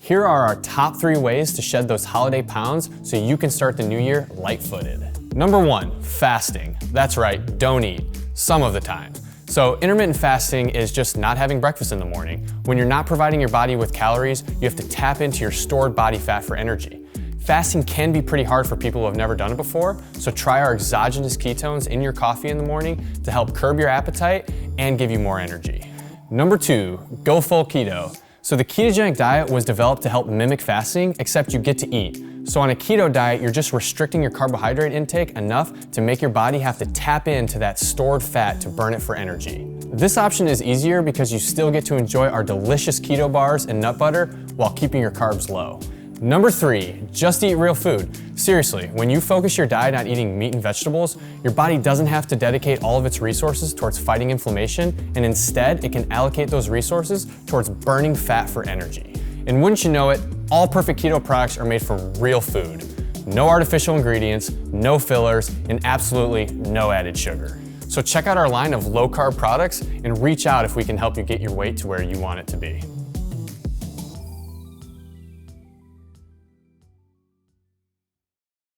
Here are our top 3 ways to shed those holiday pounds so you can start the new year light-footed. Number 1, fasting. That's right, don't eat, some of the time. So intermittent fasting is just not having breakfast in the morning. When you're not providing your body with calories, you have to tap into your stored body fat for energy. Fasting can be pretty hard for people who have never done it before, so try our exogenous ketones in your coffee in the morning to help curb your appetite and give you more energy. Number 2, go full keto. So the ketogenic diet was developed to help mimic fasting, except you get to eat. So on a keto diet, you're just restricting your carbohydrate intake enough to make your body have to tap into that stored fat to burn it for energy. This option is easier because you still get to enjoy our delicious keto bars and nut butter while keeping your carbs low. Number 3, just eat real food. Seriously, when you focus your diet on eating meat and vegetables, your body doesn't have to dedicate all of its resources towards fighting inflammation, and instead it can allocate those resources towards burning fat for energy. And wouldn't you know it, all perfect keto products are made from real food. No artificial ingredients, no fillers, and absolutely no added sugar. So check out our line of low-carb products and reach out if we can help you get your weight to where you want it to be.